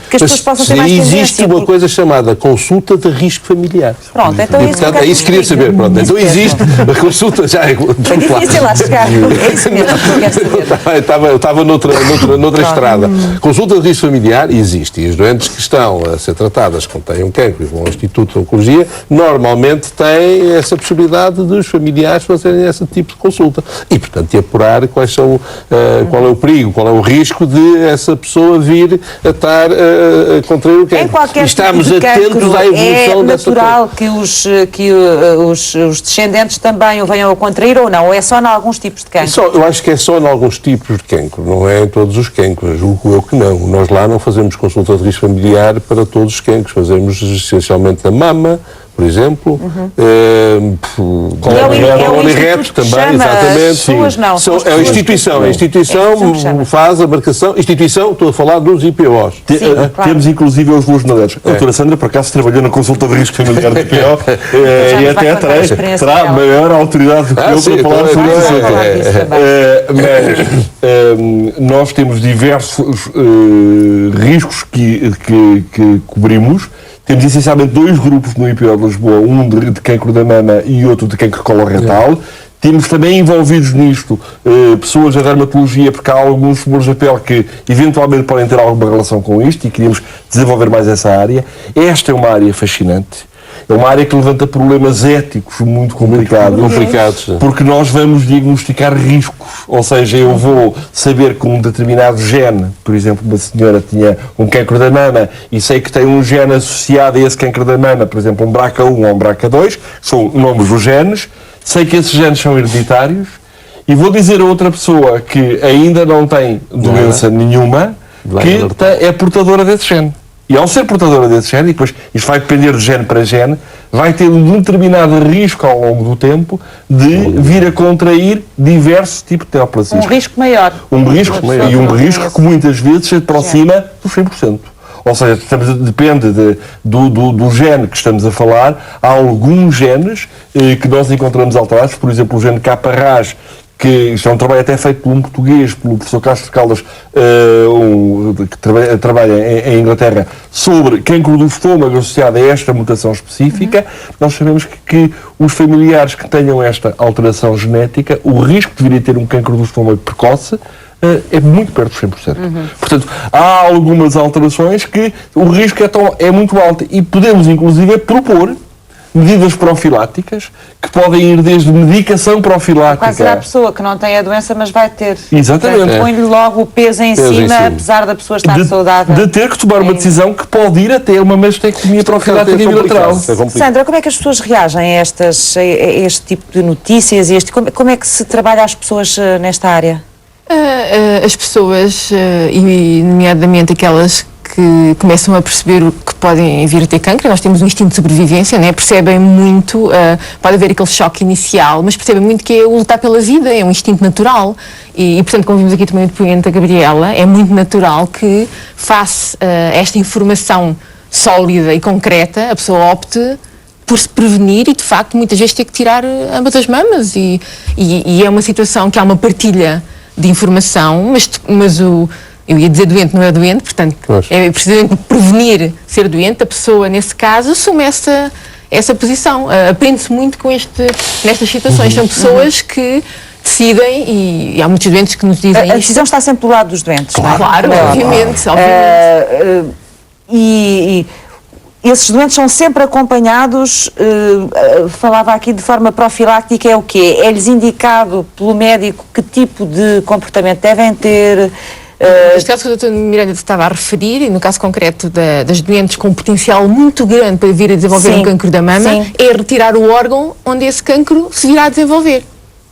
que as pessoas possam ter mais tendência. Existe uma coisa chamada consulta de risco familiar. Pronto, então e, portanto, é isso que queria saber. Pronto, então existe a consulta já... É difícil lá chegar, é isso mesmo que eu quero saber. Eu estava noutra estrada. Consulta de risco familiar existe, e as doentes que estão a ser tratadas, que têm um cancro e vão ao Instituto de Oncologia, normalmente têm essa possibilidade dos familiares fazerem esse tipo de consulta. E, portanto, de apurar qual é o perigo, qual é o risco de essa pessoa vir a estar a contrair o cancro. Em qualquer Estamos tipo de atentos cancro, à evolução dessa coisa. É natural que os descendentes também o venham a contrair ou não? Ou é só em alguns tipos de cancro? Eu acho que é só em alguns tipos de cancro, não é em todos os cancros. Julgo eu que não. Nós lá não fazemos consulta de risco familiar para todos os cancros. Fazemos essencialmente a mama, por exemplo, Colonireto também, exatamente. É a instituição faz a marcação, estou a falar dos IPOs. Temos inclusive os legionadores. A doutora Sandra, por acaso, trabalhou na consulta de risco familiar do IPO e até terá maior autoridade do que eu para falar sobre isso. Mas nós temos diversos riscos que cobrimos. Temos essencialmente dois grupos no IPO de Lisboa, um de cancro da mama e outro de cancro coloretal. Temos também envolvidos nisto pessoas da dermatologia, porque há alguns tumores da pele que eventualmente podem ter alguma relação com isto e queríamos desenvolver mais essa área. Esta é uma área fascinante. É uma área que levanta problemas éticos muito complicados, porque nós vamos diagnosticar riscos. Ou seja, eu vou saber que um determinado gene, por exemplo, uma senhora tinha um cancro da mama e sei que tem um gene associado a esse cancro da mama, por exemplo, um BRCA1 ou um BRCA2, são nomes dos genes, sei que esses genes são hereditários e vou dizer a outra pessoa que ainda não tem doença nenhuma que é portadora desse gene. E ao ser portadora desse gene, e depois isto vai depender de gene para gene, vai ter um determinado risco ao longo do tempo de vir a contrair diversos tipos de neoplasias. Um risco maior. Um risco maior. E um risco que muitas vezes se aproxima dos 100%. Ou seja, depende do gene que estamos a falar. Há alguns genes que nós encontramos alterados, por exemplo, o gene KRAS, que isto é um trabalho até feito por um português, pelo professor Castro Caldas, que trabalha em Inglaterra, sobre cancro do estômago associado a esta mutação específica. Nós sabemos que os familiares que tenham esta alteração genética, o risco de vir a ter um cancro do estômago precoce é muito perto dos 100%. Portanto, há algumas alterações que o risco é muito alto e podemos, inclusive, propor medidas profiláticas que podem ir desde medicação profilática. Quase será a pessoa que não tem a doença, mas vai ter. Exatamente. Põe-lhe logo o peso em cima, apesar da pessoa estar saudável. De ter que tomar uma decisão que pode ir até uma mastectomia profilática bilateral. Sandra, como é que as pessoas reagem a este tipo de notícias? Como é que se trabalha as pessoas nesta área? As pessoas, e nomeadamente aquelas que começam a perceber que podem vir a ter cancro, nós temos um instinto de sobrevivência, né? Percebem muito, pode haver aquele choque inicial, mas percebem muito que é o lutar pela vida, é um instinto natural. E portanto, como vimos aqui também o depoimento da Gabriela, é muito natural que, face a esta informação sólida e concreta, a pessoa opte por se prevenir e, de facto, muitas vezes ter que tirar ambas as mamas. E é uma situação que há uma partilha de informação, mas eu ia dizer doente, não é doente, portanto, é precisamente prevenir ser doente. A pessoa, nesse caso, assume essa posição. Aprende-se muito com nestas situações. São pessoas que decidem, e há muitos doentes que nos dizem a decisão está sempre do lado dos doentes, claro, não é? Claro, obviamente. E esses doentes são sempre acompanhados, falava aqui de forma profilática, é o quê? É-lhes indicado pelo médico que tipo de comportamento devem ter? Neste caso que a doutora Miranda estava a referir, e no caso concreto das doentes com um potencial muito grande para vir a desenvolver um cancro da mama, é retirar o órgão onde esse cancro se virá a desenvolver.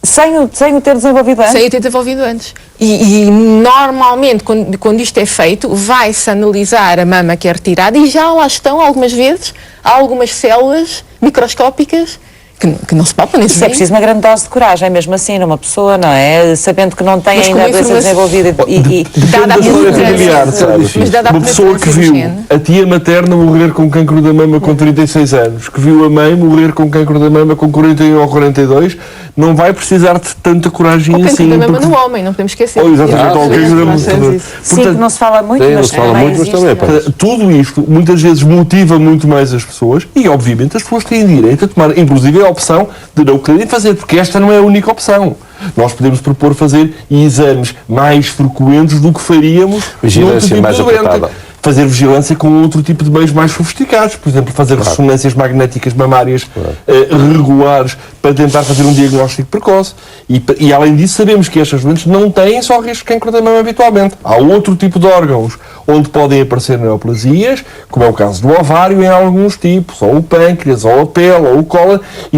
Sem o ter desenvolvido antes? Sem o ter desenvolvido antes. E normalmente, quando isto é feito, vai-se analisar a mama que é retirada e já lá estão, algumas vezes, algumas células microscópicas que não se palpa nesse Isso é preciso uma grande dose de coragem, mesmo assim, numa pessoa, não é? Sabendo que não tem Mas ainda com a doença informação- desenvolvida Dada a da história familiar, penetrância, sabe? mas dada a Uma pessoa que penetrância do viu gene. a tia materna morrer com cancro da mama com 36 anos, que viu a mãe morrer com cancro da mama com 41 ou 42, não vai precisar de tanta coragem O cancro assim. da mama porque- no homem, não podemos esquecer. Oh, exatamente, ou o cancro da mama. Sim, que não se fala muito, Sim, não mas se fala também muito, mas existe, também não é? aparece. Tudo isto muitas vezes motiva muito mais as pessoas e, obviamente, as pessoas têm direito a tomar, inclusive, a opção de não quererem fazer, porque esta não é a única opção. Nós podemos propor fazer exames mais frequentes do que faríamos Vigilância mais de doente. apertada. Fazer vigilância com outro tipo de meios mais sofisticados, por exemplo, fazer ressonâncias magnéticas mamárias regulares para tentar fazer um diagnóstico precoce. E além disso, sabemos que estas doentes não têm só risco de cancro da mama habitualmente. Há outro tipo de órgãos onde podem aparecer neoplasias, como é o caso do ovário em alguns tipos, ou o pâncreas, ou a pele, ou o cólon, e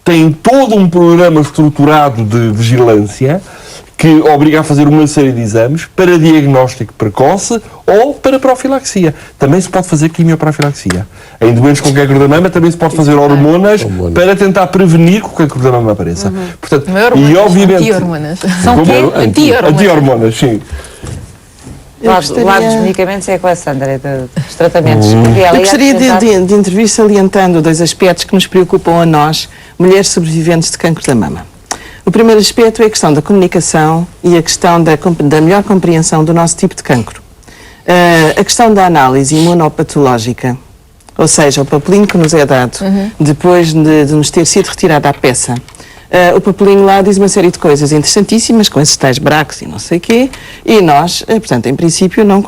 têm todo um programa estruturado de vigilância que obriga a fazer uma série de exames para diagnóstico precoce ou para profilaxia. Também se pode fazer quimioprofilaxia. Em doentes com cancro da mama também se pode fazer hormonas para tentar prevenir que o cancro da mama apareça. Portanto, Não é hormonas, e obviamente... anti-hormonas. São Como quê? é? Anti-hormonas. Anti-hormonas, sim. O lado dos medicamentos é com a Sandra, dos tratamentos. Porque ela Eu ia gostaria acrescentar- de intervir salientando dois aspectos que nos preocupam a nós, mulheres sobreviventes de cancro da mama. O primeiro aspecto é a questão da comunicação e a questão da melhor compreensão do nosso tipo de cancro. A questão da análise imunopatológica, ou seja, o papelinho que nos é dado depois de nos ter sido retirada a peça. O papelinho lá diz uma série de coisas interessantíssimas, com esses tais bracos e não sei o quê, e nós, portanto, em princípio, não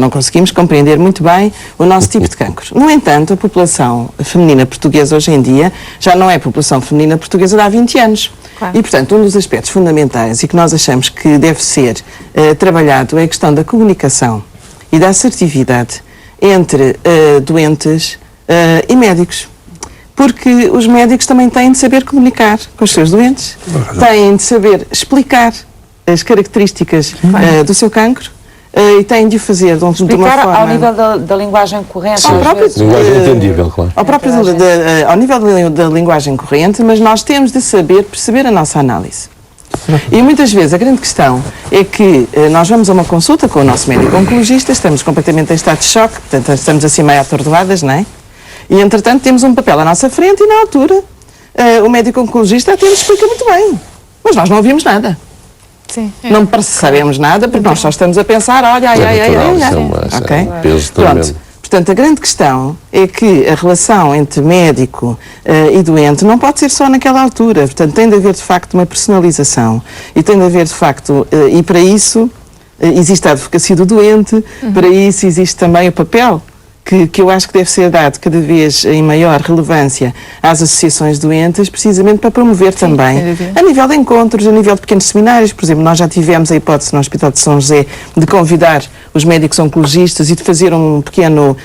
conseguimos compreender muito bem o nosso tipo de cancro. No entanto, a população feminina portuguesa hoje em dia já não é a população feminina portuguesa de há 20 anos. Claro. E, portanto, um dos aspectos fundamentais e que nós achamos que deve ser trabalhado é a questão da comunicação e da assertividade entre doentes e médicos. Porque os médicos também têm de saber comunicar com os seus doentes, têm de saber explicar as características do seu cancro e têm de o fazer de uma Explicar forma... ao nível da linguagem corrente. Ao às próprio- vezes. Linguagem entendível, claro. Ao nível da linguagem corrente, mas nós temos de saber perceber a nossa análise. E muitas vezes a grande questão é que nós vamos a uma consulta com o nosso médico oncologista, estamos completamente em estado de choque, portanto estamos assim meio atordoadas, não é? E entretanto temos um papel à nossa frente e na altura o médico oncologista até nos explica muito bem, mas nós não ouvimos nada. Sim. Não sabemos nada porque nós só estamos a pensar, olha, ai, ai, ai, natural, ai, isso é ai. Ok? um peso Pronto. tremendo. Portanto, a grande questão é que a relação entre médico e doente não pode ser só naquela altura. Portanto, tem de haver, de facto, uma personalização. E tem de haver, de facto, e para isso existe a advocacia do doente, para isso existe também o papel que eu acho que deve ser dado cada vez em maior relevância às associações doentes, precisamente para promover também, sem dúvida. a nível de encontros, a nível de pequenos seminários. Por exemplo, nós já tivemos a hipótese no Hospital de São José de convidar os médicos oncologistas e de fazer um pequeno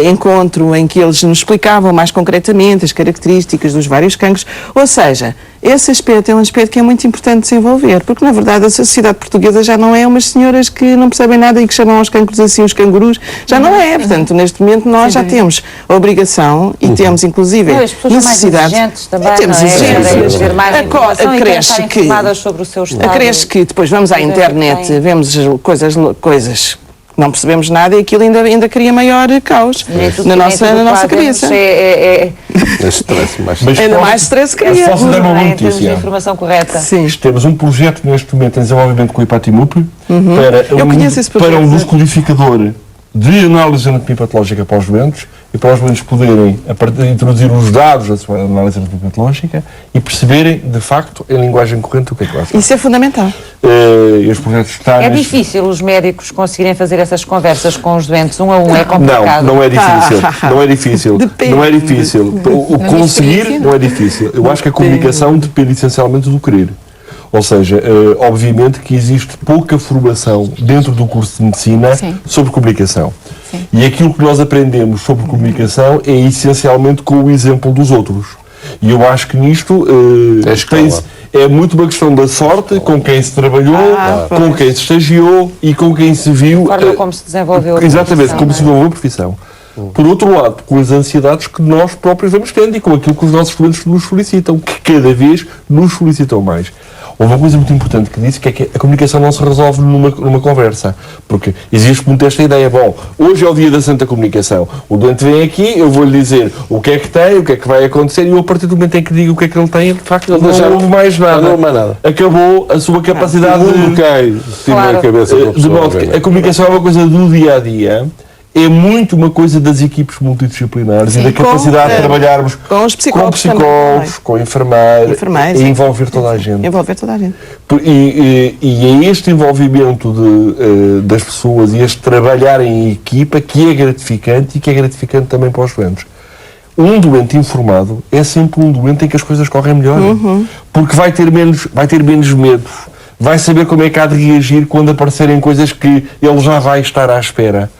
encontro em que eles nos explicavam mais concretamente as características dos vários cancros. Ou seja, esse aspecto é um aspecto que é muito importante desenvolver, porque na verdade a sociedade portuguesa já não é umas senhoras que não percebem nada e que chamam aos cancros assim os cangurus, já não é. Portanto, neste momento nós já temos a obrigação e temos inclusive Não, as pessoas são mais necessidade. exigentes também, Temos não é? exigências. Querem ver mais informação e querem estar Acresce que informadas sobre o seu estado. acresce que depois vamos à Pois é, internet, tem. vemos coisas que não percebemos nada e aquilo ainda cria maior caos Nem tudo- na nem nossa tudo que lá cabeça. vemos é Stress, mas... Mas Ainda posso- mais stress posso cria. dar uma boa em termos de notícia. informação correta. Sim. Temos um projeto neste momento em desenvolvimento com o IPATIMUP Eu conheço esse projeto. para um descodificador de análise anatomia patológica para os doentes e para os doentes poderem introduzir os dados da sua análise anatomia patológica e perceberem, de facto, em linguagem corrente o que é que lá está. Isso é fundamental. Este projeto está É neste- difícil os médicos conseguirem fazer essas conversas com os doentes um a um, é Não, complicado. não é difícil. Não é difícil. Depende. Não é difícil. O Na conseguir experiência, não é difícil. Eu acho que a comunicação depende essencialmente do querer. Ou seja, obviamente que existe pouca formação dentro do curso de medicina Sim. sobre comunicação. Sim. E aquilo que nós aprendemos sobre comunicação é essencialmente com o exemplo dos outros. E eu acho que nisto É escola. é muito uma questão da sorte, com quem se trabalhou, com pois. quem se estagiou e com quem se viu. A forma como se desenvolveu a Exatamente, profissão, como não é? se desenvolveu a profissão. Por outro lado, com as ansiedades que nós próprios vamos tendo e com aquilo que os nossos clientes nos solicitam, que cada vez nos solicitam mais. Houve uma coisa muito importante que disse, que é que a comunicação não se resolve numa conversa. Porque existe muito esta ideia, bom, hoje é o dia da Santa Comunicação. O doente vem aqui, eu vou-lhe dizer o que é que tem, o que é que vai acontecer, e eu, a partir do momento em que digo o que é que ele tem, de facto, não houve mais nada. Não houve mais nada. Acabou a sua capacidade a cabeça de modo que a comunicação é uma coisa do dia-a-dia, é muito uma coisa das equipes multidisciplinares. Sim, e da capacidade de trabalhar com os psicólogos, com enfermeiros, e envolver toda a gente. Envolver toda a gente. E é este envolvimento das pessoas e este trabalhar em equipa que é gratificante e que é gratificante também para os doentes. Um doente informado é sempre um doente em que as coisas correm melhor. Porque vai ter menos medo, vai saber como é que há de reagir quando aparecerem coisas que ele já vai estar à espera.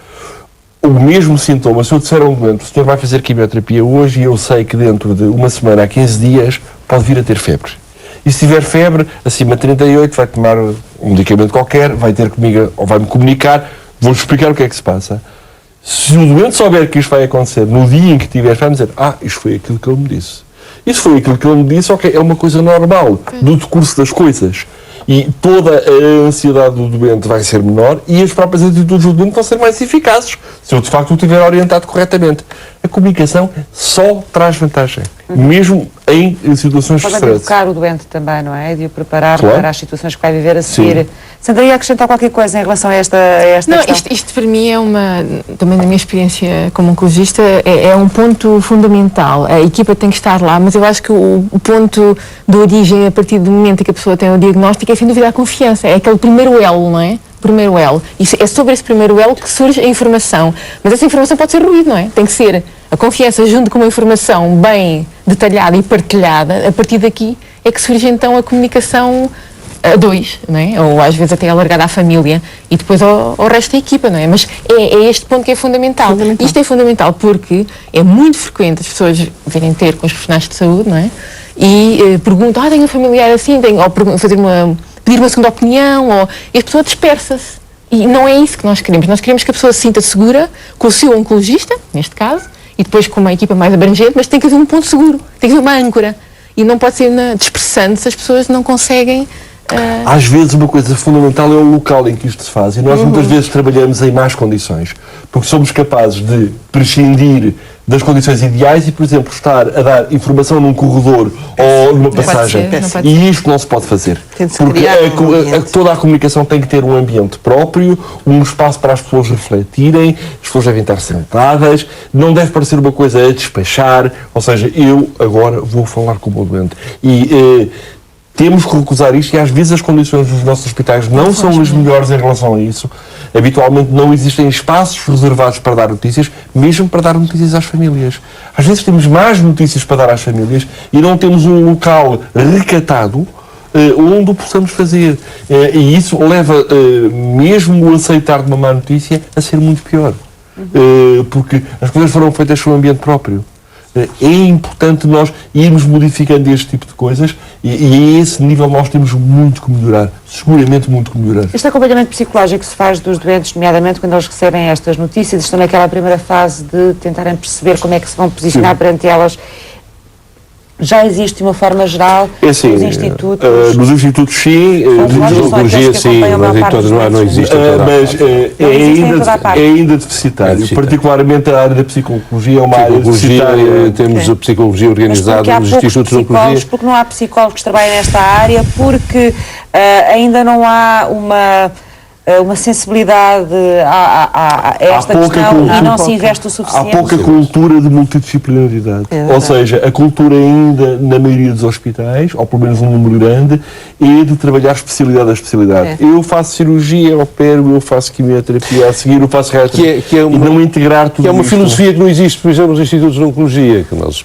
O mesmo sintoma, se eu disser a um doente, o senhor vai fazer quimioterapia hoje e eu sei que dentro de uma semana a 15 dias pode vir a ter febre. E se tiver febre, acima de 38, vai tomar um medicamento qualquer, vai ter comigo, ou vai-me comunicar, vou-lhe explicar o que é que se passa. Se o doente souber que isto vai acontecer, no dia em que tiver, vai-me dizer, isto foi aquilo que ele me disse. Isso foi aquilo que ele me disse, ok, é uma coisa normal do decurso das coisas. E toda a ansiedade do doente vai ser menor e as próprias atitudes do doente vão ser mais eficazes, se eu de facto o tiver orientado corretamente. A comunicação só traz vantagem, mesmo em situações de stress. stress. Pode educar o doente também, não é? De o preparar Claro. para as situações que vai viver a seguir. Sim. Sandra, ia acrescentar qualquer coisa em relação a esta Não, questão? isto para mim é também na minha experiência como oncologista, é um ponto fundamental. A equipa tem que estar lá, mas eu acho que o ponto de origem, a partir do momento em que a pessoa tem o diagnóstico, é sem dúvida a confiança. É aquele primeiro elo, não é? Primeiro elo. É sobre esse primeiro elo que surge a informação. Mas essa informação pode ser ruído, não é? Tem que ser a confiança junto com uma informação bem detalhada e partilhada. A partir daqui é que surge então a comunicação a dois, não é? Ou às vezes até alargada à família e depois ao resto da equipa, não é? Mas é este ponto que é fundamental. Isto é fundamental porque é muito frequente as pessoas virem ter com os profissionais de saúde, não é? E perguntam, tenho um familiar assim, ou pedir uma segunda opinião, e a pessoa dispersa-se. E não é isso que nós queremos. Nós queremos que a pessoa se sinta segura com o seu oncologista, neste caso, e depois com uma equipa mais abrangente, mas tem que haver um ponto seguro, tem que haver uma âncora. E não pode ser dispersando se as pessoas não conseguem... Às vezes uma coisa fundamental é o local em que isto se faz e nós muitas vezes trabalhamos em más condições porque somos capazes de prescindir das condições ideais e, por exemplo, estar a dar informação num corredor ou numa passagem. E isto não se pode fazer. Porque toda a comunicação tem que ter um ambiente próprio, um espaço para as pessoas refletirem, as pessoas devem estar sentadas, não deve parecer uma coisa a despachar, ou seja, eu agora vou falar com o meu doente. Temos que recusar isto e às vezes as condições dos nossos hospitais não são as melhores em relação a isso. Habitualmente não existem espaços reservados para dar notícias, mesmo para dar notícias às famílias. Às vezes temos mais notícias para dar às famílias e não temos um local recatado onde o possamos fazer. E isso leva mesmo o aceitar de uma má notícia a ser muito pior. Porque as coisas foram feitas no ambiente próprio. É importante nós irmos modificando este tipo de coisas e a esse nível nós temos muito que melhorar, seguramente muito que melhorar. Este acompanhamento psicológico que se faz dos doentes, nomeadamente quando eles recebem estas notícias, estão naquela primeira fase de tentarem perceber como é que se vão posicionar perante elas. Já existe de uma forma geral nos institutos? Nos institutos sim, de oncologia sim, mas em todos não existe. Mas é ainda deficitário, particularmente a área da psicologia é uma área deficitária. Temos a psicologia organizada nos institutos de oncologia. Porque não há psicólogos que trabalhem nesta área, porque ainda não há uma sensibilidade a esta questão e não se investe o suficiente. Há pouca cultura de multidisciplinaridade. Ou seja, a cultura ainda, na maioria dos hospitais, ou pelo menos um número grande, é de trabalhar especialidade a especialidade. Eu faço cirurgia, opero, eu faço quimioterapia, a seguir eu faço radioterapia. E não integrar tudo isso. É uma filosofia que não existe, por exemplo, nos institutos de oncologia, que nós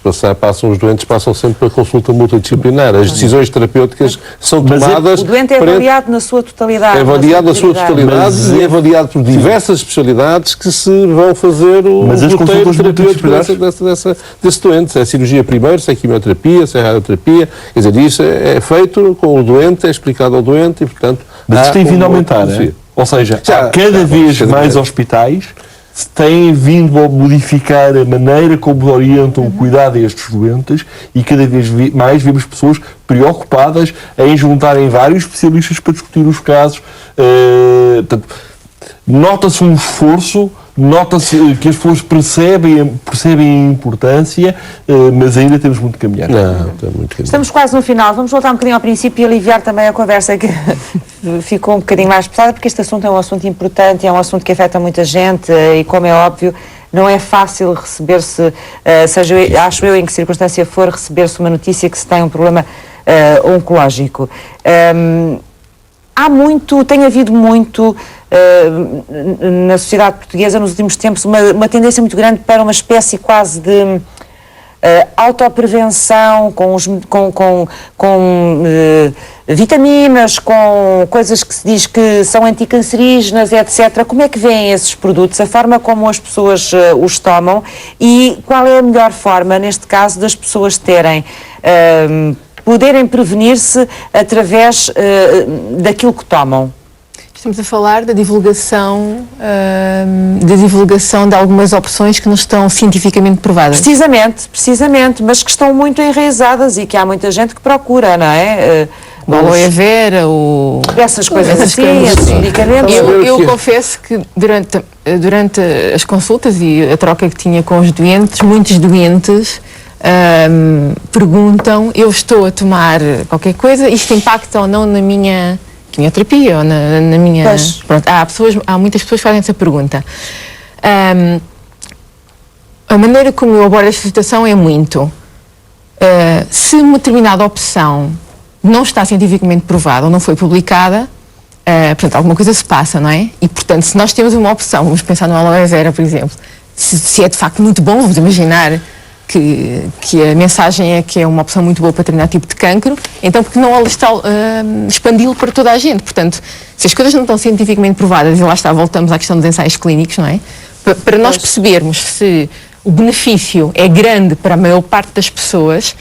os doentes passam sempre para consulta multidisciplinar. As decisões terapêuticas são tomadas... O doente é avaliado na sua totalidade. É avaliado na sua totalidade e é avaliado por diversas especialidades que se vão fazer o roteiro terapêutico desse doente. Se é cirurgia primeiro, se é quimioterapia, se é radioterapia. Quer dizer, isso é feito com o doente, é explicado ao doente e, portanto... Mas isto tem vindo a aumentar, Ou seja, há cada vez mais hospitais têm vindo a modificar a maneira como orientam o cuidado a estes doentes e cada vez mais vemos pessoas preocupadas em juntarem vários especialistas para discutir os casos. Portanto, nota-se um esforço, nota-se que as pessoas percebem a importância, mas ainda temos muito que caminhar. Não, tem muito que Estamos quase no final. Vamos voltar um bocadinho ao princípio e aliviar também a conversa que ficou um bocadinho mais pesada, porque este assunto é um assunto importante, é um assunto que afeta muita gente e, como é óbvio, não é fácil receber-se, acho eu, em que circunstância for, receber-se uma notícia que se tem um problema oncológico. Tem havido muito na sociedade portuguesa nos últimos tempos uma tendência muito grande para uma espécie quase de autoprevenção com vitaminas, com coisas que se diz que são anticancerígenas, etc. Como é que veem esses produtos, a forma como as pessoas os tomam e qual é a melhor forma, neste caso, das pessoas poderem prevenir-se através daquilo que tomam? Estamos a falar da divulgação de algumas opções que não estão cientificamente provadas. Precisamente, mas que estão muito enraizadas e que há muita gente que procura, não é? O aloe vera, essas coisas assim, esses medicamentos. Eu confesso que durante as consultas e a troca que tinha com os doentes, muitos doentes perguntam: eu estou a tomar qualquer coisa, isto impacta ou não na minha quimioterapia ou na minha... Pronto, há muitas pessoas que fazem essa pergunta. A maneira como eu abordo esta situação é muito... se uma determinada opção não está cientificamente provada ou não foi publicada, portanto, alguma coisa se passa, não é? E, portanto, se nós temos uma opção, vamos pensar no aloe vera, por exemplo, se é de facto muito bom, vamos imaginar que a mensagem é que é uma opção muito boa para determinado tipo de cancro, então porque não expandi-lo para toda a gente? Portanto, se as coisas não estão cientificamente provadas, e lá está, voltamos à questão dos ensaios clínicos, não é? Para nós percebermos se o benefício é grande para a maior parte das pessoas,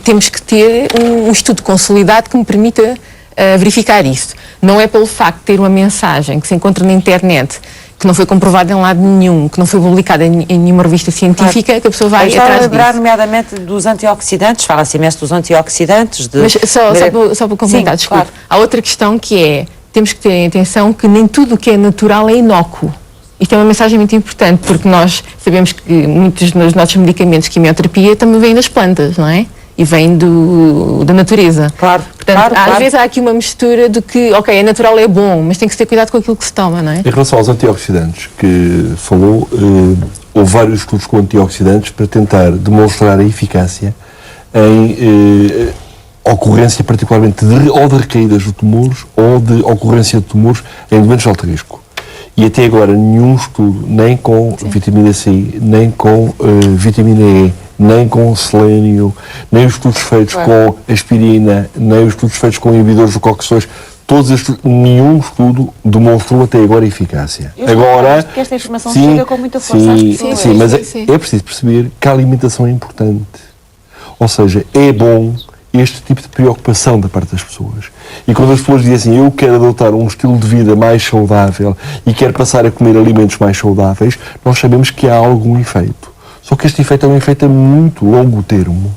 temos que ter um estudo consolidado que me permita verificar isso. Não é pelo facto de ter uma mensagem que se encontra na internet, que não foi comprovada em lado nenhum, que não foi publicada em nenhuma revista científica, que a pessoa vai atrás disso. Lembrar, nomeadamente, dos antioxidantes, fala-se imenso dos antioxidantes. Mas só para comentar, desculpe. Claro. Há outra questão que é, temos que ter atenção que nem tudo o que é natural é inócuo. Isto é uma mensagem muito importante, porque nós sabemos que muitos dos nossos medicamentos de quimioterapia também vêm das plantas, não é? E vêm da natureza. Claro. Portanto, às vezes há aqui uma mistura de que, ok, é natural, é bom, mas tem que ter cuidado com aquilo que se toma, não é? Em relação aos antioxidantes que falou, houve vários estudos com antioxidantes para tentar demonstrar a eficácia em ocorrência particularmente ou de recaídas de tumores ou de ocorrência de tumores em doentes de alto risco. E até agora nenhum estudo, nem com vitamina C, nem com vitamina E, nem com selênio, nem os estudos feitos com aspirina, nem os estudos feitos com inibidores de coxões, nenhum estudo demonstrou até agora eficácia. Agora, que esta informação chega com muita força às pessoas. Sim, mas é preciso perceber que a alimentação é importante. Ou seja, é bom este tipo de preocupação da parte das pessoas. E quando as pessoas dizem eu quero adotar um estilo de vida mais saudável e quero passar a comer alimentos mais saudáveis, nós sabemos que há algum efeito. Só que este efeito é um efeito a muito longo termo.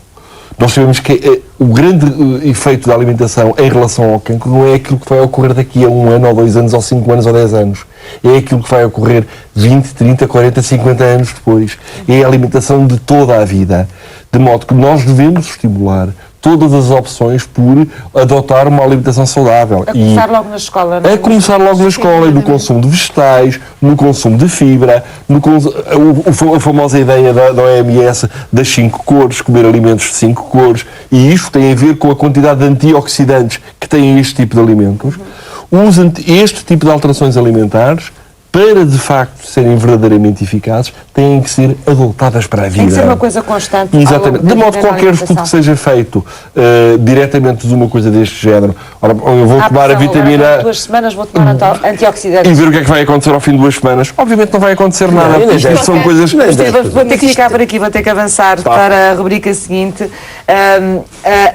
Nós sabemos que o grande efeito da alimentação em relação ao cancro não é aquilo que vai ocorrer daqui a 1 ano, ou 2 anos, ou 5 anos, ou 10 anos. É aquilo que vai ocorrer 20, 30, 40, 50 anos depois. É a alimentação de toda a vida. De modo que nós devemos estimular todas as opções por adotar uma alimentação saudável. A começar logo na escola. A começar logo na escola, no consumo de vegetais, no consumo de fibra, a famosa ideia da OMS das 5 cores, comer alimentos de 5 cores, e isto tem a ver com a quantidade de antioxidantes que têm este tipo de alimentos. Este tipo de alterações alimentares, para de facto serem verdadeiramente eficazes, têm que ser adotadas para a vida. Tem que ser uma coisa constante. Exatamente. De modo que qualquer estudo que seja feito diretamente de uma coisa deste género, ora, eu vou tomar a vitamina... 2 semanas vou tomar antioxidantes. E ver o que é que vai acontecer ao fim de 2 semanas. Obviamente não vai acontecer nada, porque isto são coisas... Vou ter que ficar por aqui, vou ter que avançar para a rubrica seguinte.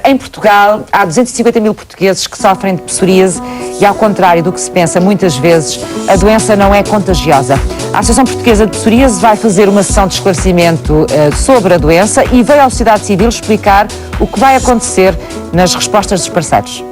Em Portugal, há 250 mil portugueses que sofrem de psoríase e, ao contrário do que se pensa muitas vezes, a doença não é contagiosa. A Associação Portuguesa de Psoríase vai fazer uma sessão de esclarecimento sobre a doença e veio à sociedade civil explicar o que vai acontecer nas respostas dos parceiros.